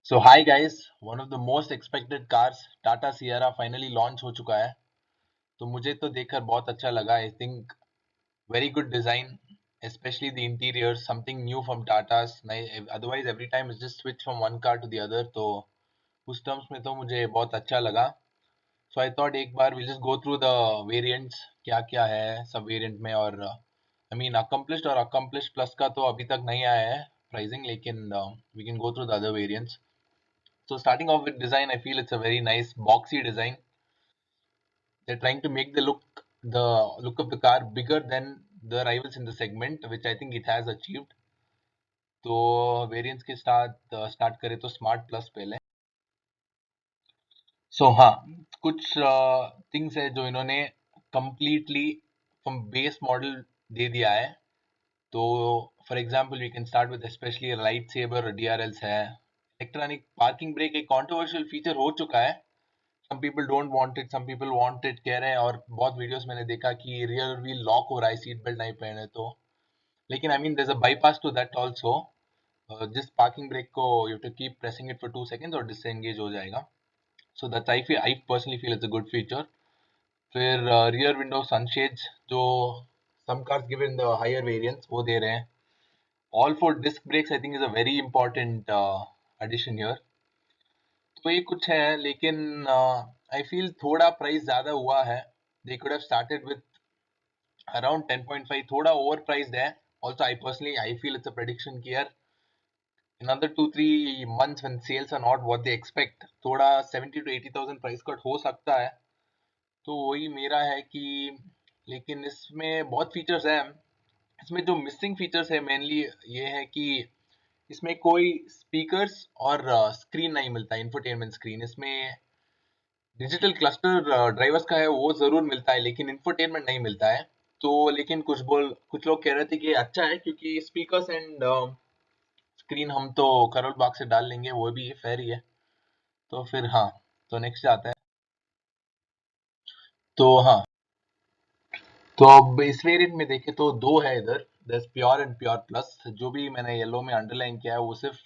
So hi guys, one of the most expected cars Tata Sierra finally launch हो चुका है। तो मुझे तो देखकर बहुत अच्छा लगा। I think very good design, specially the interior, something new from Tata's. Otherwise every time is just switch from one car to the other. तो उस टर्म्स में तो मुझे बहुत अच्छा लगा। सो आई थॉट एक बार will just go through the variants, क्या क्या है सब वेरिएंट में। और आई मीन अकम्प्लिश्ड और अकम्प्लिश्ड प्लस का तो अभी तक नहीं आया है प्राइसिंग, लेकिन we can go through the other variants. So starting off with design, I feel it's a very nice boxy design. They're trying to make the look of the car bigger than the rivals in the segment, which I think it has achieved. तो variants के साथ start करें तो smart plus पहले. सो हाँ, कुछ things है जो इन्होंने कंप्लीटली फ्रॉम बेस मॉडल दे दिया है. तो for example we can start with specially light saber DRLs है. इलेक्ट्रॉनिक पार्किंग ब्रेक एक कंट्रोवर्शियल फीचर हो चुका है. Some people don't want it, some people want it कह रहे हैं. और बहुत वीडियोस मैंने देखा कि रियर व्हील लॉक हो रहा है सीट बेल्ट नहीं पहने तो. लेकिन I mean there is a bypass to that also. जिस पार्किंग ब्रेक को you have to keep pressing it for 2 seconds और डिसएंगेज हो जाएगा. So that I personally feel it's a good feature. फिर रियर विंडो सनशेड्स जो some cars given in the higher variants वो दे रहे हैं. All four disc brakes I think is a very important addition here. तो ये कुछ है, लेकिन आई फील थोड़ा प्राइस ज्यादा हुआ है. They could have started with around 10.5, थोड़ा ओवर प्राइस्ड है. Also I feel it's a prediction कि यार इन अंदर 2-3 months when sales are not what they expect, थोड़ा 70,000 to 80,000 प्राइस कट हो सकता है. तो वही मेरा है कि, लेकिन इसमें बहुत फीचर्स हैं. इसमें जो मिसिंग फीचर्स है मेनली ये है कि इसमें कोई स्पीकर्स और स्क्रीन नहीं मिलता, इंफोटेनमेंट स्क्रीन. इसमें डिजिटल क्लस्टर ड्राइवर्स का है वो जरूर मिलता है, लेकिन इंफोटेनमेंट नहीं मिलता है. तो लेकिन कुछ लोग कह रहे थे कि अच्छा है क्योंकि स्पीकर्स एंड स्क्रीन हम तो करोल बाग से डाल लेंगे, वो भी फेयर ही है. तो फिर हाँ, तो नेक्स्ट आता है. तो हाँ, तो अब इस वेरिएंट में देखें तो दो है इधर. दस प्योर एंड प्योर प्लस. जो भी मैंने येलो में अंडरलाइन किया है वो सिर्फ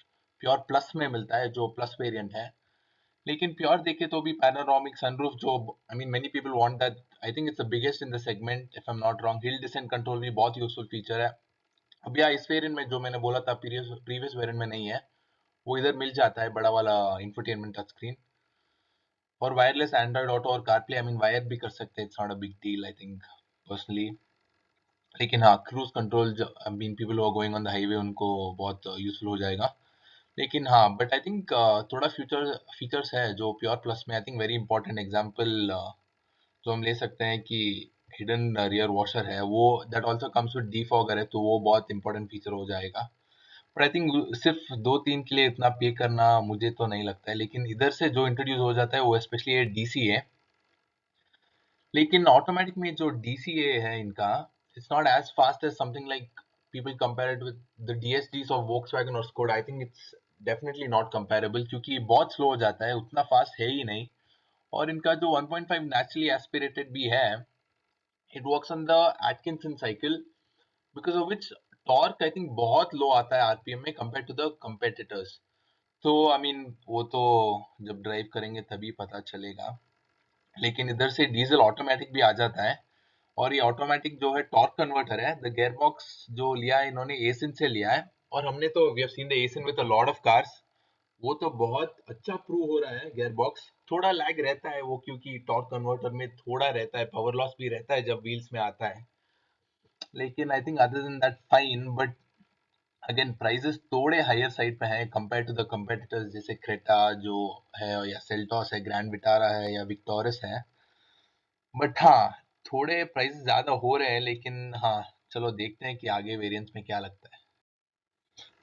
प्योर प्लस में मिलता है, जो प्लस वेरिएंट है. लेकिन प्योर देखे तो भी पैनोरामिक सनरूफ जो, I mean many people want that. I think it's the biggest in the segment if I am not wrong. Hill descent control भी बहुत यूजफुल फीचर है. अब यार इस वेरिएंट में जो मैंने बोला था प्रीवियस वेरिएंट में नहीं है, वो इधर मिल जाता है बड़ा वाला इंफोटेनमेंट टच स्क्रीन. और वायरलेस एंड्रॉइड ऑटो और कारप्ले, आई मीन वायर भी कर सकते हैं, it's not a big deal I think personally. लेकिन हाँ, cruise control I mean people are going on the highway उनको बहुत यूजफुल हो जाएगा. लेकिन हाँ, बट आई थिंक थोड़ा फीचर्स है जो प्योर प्लस में I think very important. Example जो हम ले सकते हैं कि हिडन रियर वॉशर है, वो that also comes with defogger है, तो वो बहुत इंपॉर्टेंट फीचर हो जाएगा. पर आई थिंक सिर्फ 2-3 के लिए इतना पे करना मुझे तो नहीं लगता है. लेकिन इधर से जो इंट्रोड्यूस हो जाता है वो स्पेशली ये डीसी है. लेकिन ऑटोमेटिक में जो डीसीए है इनका, it's not as fast as something like people compare it with the DSDs of Volkswagen और Skoda. I think it's definitely not comparable, क्योंकि बहुत स्लो हो जाता है, उतना फास्ट है ही नहीं. और इनका जो 1.5 नेचुरली एस्पिरेटेड भी है, it works on the Atkinson cycle, because of which torque I think बहुत लो आता है आरपीएम में कंपेयर टू द कंपेटिटर्स. तो आई मीन वो तो जब ड्राइव करेंगे तभी पता चलेगा. लेकिन इधर से डीजल ऑटोमेटिक भी आ जाता है. और ये ऑटोमेटिक जो है टॉर्क कन्वर्टर है. द गियर बॉक्स जो लिया है इन्होंने एसिन से लिया है. और हमने तो we have seen the Aisin with a lot of cars. वो तो बहुत अच्छा प्रूव हो रहा है. गियर बॉक्स थोड़ा लैग रहता है वो, क्योंकि टॉर्क कन्वर्टर में थोड़ा रहता है, पावर लॉस भी रहता है जब व्हील्स में आता है. लेकिन I think other than that fine. But again prices थोड़े हायर साइड पे हैं कंपेयर टू द कंपेटिटर्स, जैसे क्रेटा जो है, या सेल्टॉस है, ग्रैंड विटारा है, या विक्टोरिस है. बट हाँ, थोड़े प्राइस ज्यादा हो रहे हैं. लेकिन हाँ, चलो देखते हैं कि आगे वेरिएंट्स में क्या लगता है.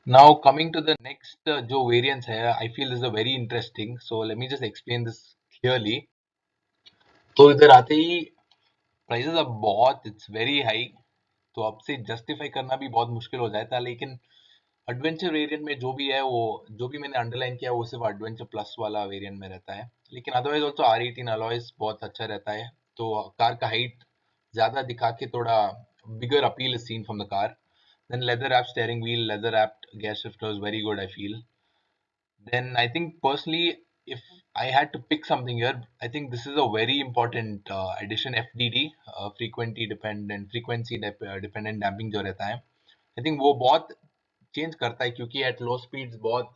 Now coming to the next जो वेरिएंट्स है, I feel is a very interesting. So let me just explain this clearly. तो इधर आते ही प्राइसेस अब बहुत, इट्स वेरी हाई. तो अब से जस्टिफाई करना भी बहुत मुश्किल हो जाता है. लेकिन एडवेंचर वेरिएंट में जो भी है, वो जो भी मैंने अंडरलाइन किया वो सिर्फ एडवेंचर प्लस वाला वेरिएंट में रहता है. लेकिन अदरवाइज ऑल्सो R18 अलॉयज बहुत अच्छा रहता है. तो कार का हाइट ज्यादा दिखा के थोड़ा bigger appeal is seen from the car. Then leather wrapped steering wheel, leather wrapped gear shifters, very good I feel. Then I think personally, if I had to pick something here, I think this is a very important addition, FDD, dependent damping जो रहता है, I think वो बहुत change करता है, क्योंकि at low speeds बहुत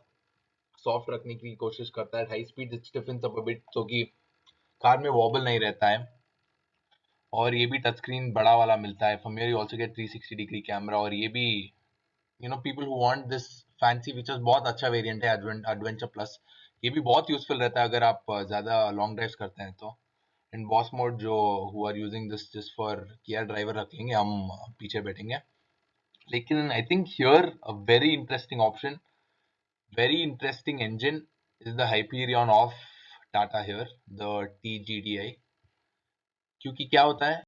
soft रखने की कोशिश करता है, high speed it Stephens up a bit, तो कि कार में वॉबल नहीं रहता है। और ये भी टच स्क्रीन बड़ा वाला मिलता है, from here you also get 360 degree camera, और ये भी people who want this fancy features, बहुत अच्छा वेरिएंट है एडवेंचर प्लस। ये भी बहुत यूजफुल रहता है अगर आप ज्यादा लॉन्ग ड्राइव्स करते हैं तो। इन बॉस मोड जो who are using this just for कि यार ड्राइवर रख लेंगे हम, पीछे बैठेंगे। लेकिन I think here a very interesting option, very interesting engine is the Hyperion of Tata here, the TGDI। क्योंकि क्या होता है,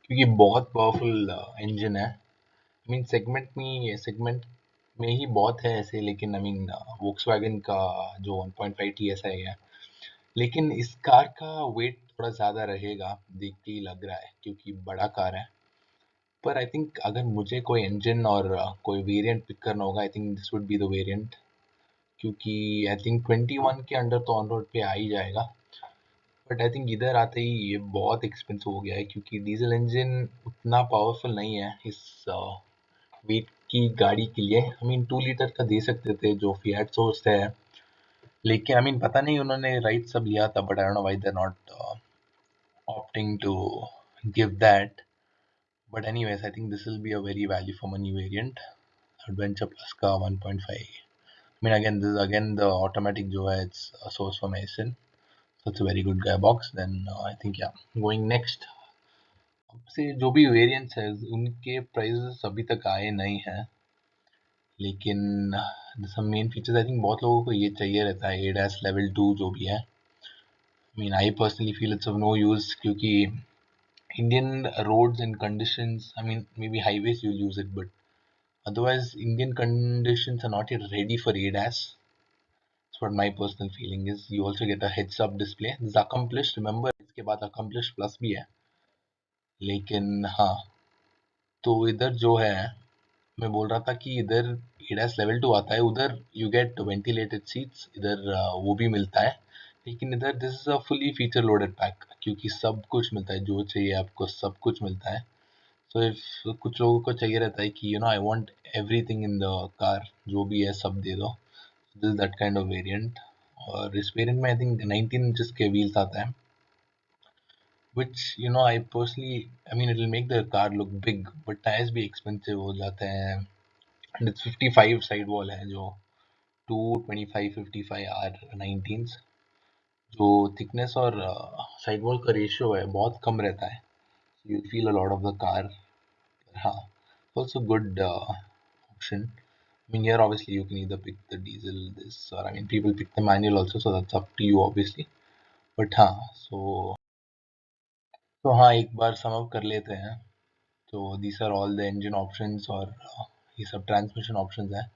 क्योंकि बहुत पावरफुल इंजन है। आई मीन सेगमेंट में ही बहुत है ऐसे, लेकिन आई मीन वोक्सवैगन का जो 1.5 TSI है, लेकिन इस कार का वेट थोड़ा ज़्यादा रहेगा, देख के ही लग रहा है, क्योंकि बड़ा कार है। पर आई थिंक अगर मुझे कोई इंजन और कोई वेरिएंट पिक करना होगा, आई think this would be the variant, क्योंकि आई थिंक 21 के अंडर तो ऑन रोड पे आ ही जाएगा। बट आई थिंक इधर आते ही ये बहुत एक्सपेंसिव हो गया है, क्योंकि डीजल इंजन उतना पावरफुल नहीं है इस वेट की गाड़ी के लिए। आई मीन 2 लीटर का दे सकते थे जो फिएट सोर्स है, लेकिन आई मीन पता नहीं उन्होंने राइट सब लिया था, but I don't know why they are not opting to give that. But anyways I think this will be a very value for money variant, adventure plus का 1.5। I mean, again, this is again the automatic जो है, it's a source from Mason, so it's a very good guy box। Then I think yeah, going next, अब से जो भी variants है उनके prices अभी तक आए नहीं हैं, लेकिन some main features I think बहुत लोगों को ये चाहिए रहता है, ADAS लेवल 2 जो भी है। I mean, I personally feel it's of no use, क्योंकि Indian roads and conditions, I mean, maybe highways you'll use it, but otherwise Indian conditions are not yet ready for ADAS. That's what my personal feeling is। You also get a heads up display, this is accomplished, remember इसके बाद accomplished plus भी है। लेकिन हाँ, तो इधर जो है, मैं बोल रहा था कि इधर ADAS लेवल 2 आता है, उधर यू गेट वेंटिलेटेड सीट्स, इधर वो भी मिलता है। लेकिन इधर this is a fully feature loaded pack, क्योंकि सब कुछ मिलता है, जो चाहिए आपको सब कुछ मिलता है। सो इफ कुछ लोगों को चाहिए रहता है कि I want everything in the car, जो भी है सब दे दो, this that kind of variant. और इस वेरिएंट में आई थिंक 19 इंचेस के व्हील्स आता है, which I personally, I mean, it will make the car look big, but tyres भी एक्सपेंसिव हो जाते हैं। एंड इट्स 55 साइड वॉल है, जो 225 55 आर 19, जो थिकनेस और साइड वॉल का रेशियो है बहुत कम रहता है, you feel a lot of the car. हाँ, also good option। I mean, here obviously you can either pick the diesel, this, or I mean, people pick the manual also, so that's up to you obviously। But हाँ, so हाँ, एक बार sum up कर लेते हैं। तो these are all the engine options, और ये सब ट्रांसमिशन ऑप्शंस हैं।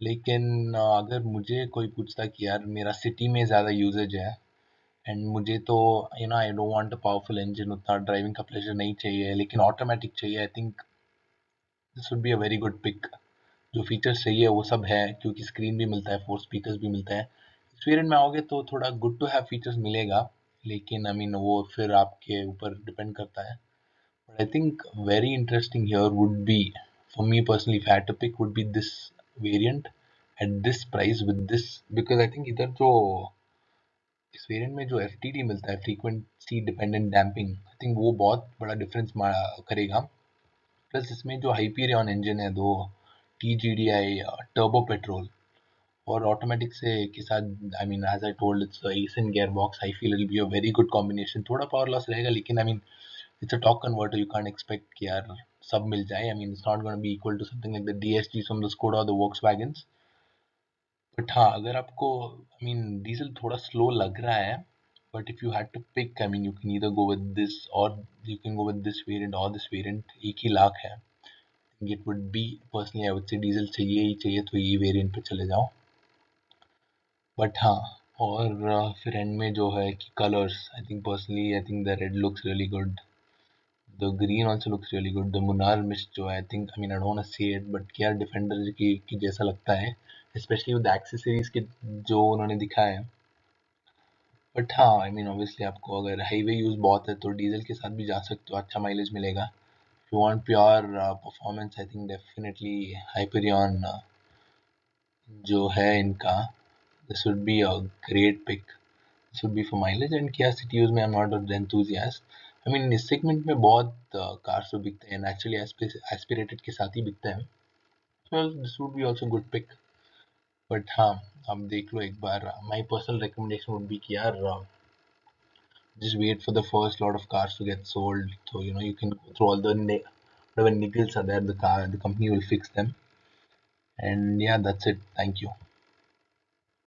लेकिन अगर मुझे कोई पूछता कि यार मेरा सिटी में ज़्यादा यूजेज है, एंड मुझे तो I don't want a powerful engine, उतना ड्राइविंग का प्लेजर नहीं चाहिए, लेकिन ऑटोमेटिक चाहिए, I think this would be a very good pick. जो फीचर्स चाहिए वो सब है, क्योंकि स्क्रीन भी मिलता है, 4 स्पीकर्स भी मिलता है। इस वेरिएंट में आओगे तो थोड़ा गुड टू हैव फीचर्स मिलेगा, लेकिन आई मीन वो फिर आपके ऊपर डिपेंड करता है। But I think very interesting here would be, for me personally, if I had to pick, would be this variant at this price with this, because I think इधर जो इस variant में जो FTD मिलता है, frequency dependent damping, I think वो बहुत बड़ा डिफरेंस करेगा। प्लस इसमें जो हाइपीरियन इंजन है, दो TGDI टर्बो पेट्रोल और ऑटोमेटिक से के साथ, I mean as I told it's Aisin gear box, I feel it be a very good combination. थोड़ा पावर लॉस रहेगा, लेकिन I mean it's a torque converter, you can't expect कि यार सब मिल जाए। I mean, it's not going to be equal to something like the DSGs from the Skoda or the Volkswagens। But हाँ, अगर आपको I mean diesel थोड़ा slow लग रहा है, but if you had to pick, I mean you can either go with this, or you can go with this variant or this variant, एक ही लाख है। I think it would be, personally I would say diesel चाहिए ही चाहिए तो ये variant पे चले जाओ। But हाँ, और फिर एंड में जो है कि colours, I think personally I think the red looks really good, the green also looks really good। the Munnar mist जो है, I think, I mean I don't want to say it, but क्या defender की जैसा लगता है, specially with accessories के जो उन्होंने दिखाया है। बट हाँ, आई मीन ऑब्वियसली आपको अगर हाईवे यूज बहुत है तो डीजल के साथ भी जा सकते हो, अच्छा माइलेज मिलेगा। If you want pure performance, I think definitely Hyperion जो है इनका, this would be a great pick. This would be for mileage, and Kia Cetus में I'm not an enthusiast. I mean इस सेगमेंट में बहुत cars तो बिकते हैं, naturally aspirated के साथ ही बिकते हैं। Well, this would be also good pick. But हाँ, आप देख लो एक बार। My personal recommendation would be कि यार just wait for the first lot of cars to get sold, so you know you can go through all the whatever niggles are there, the company will fix them. And yeah, that's it. Thank you.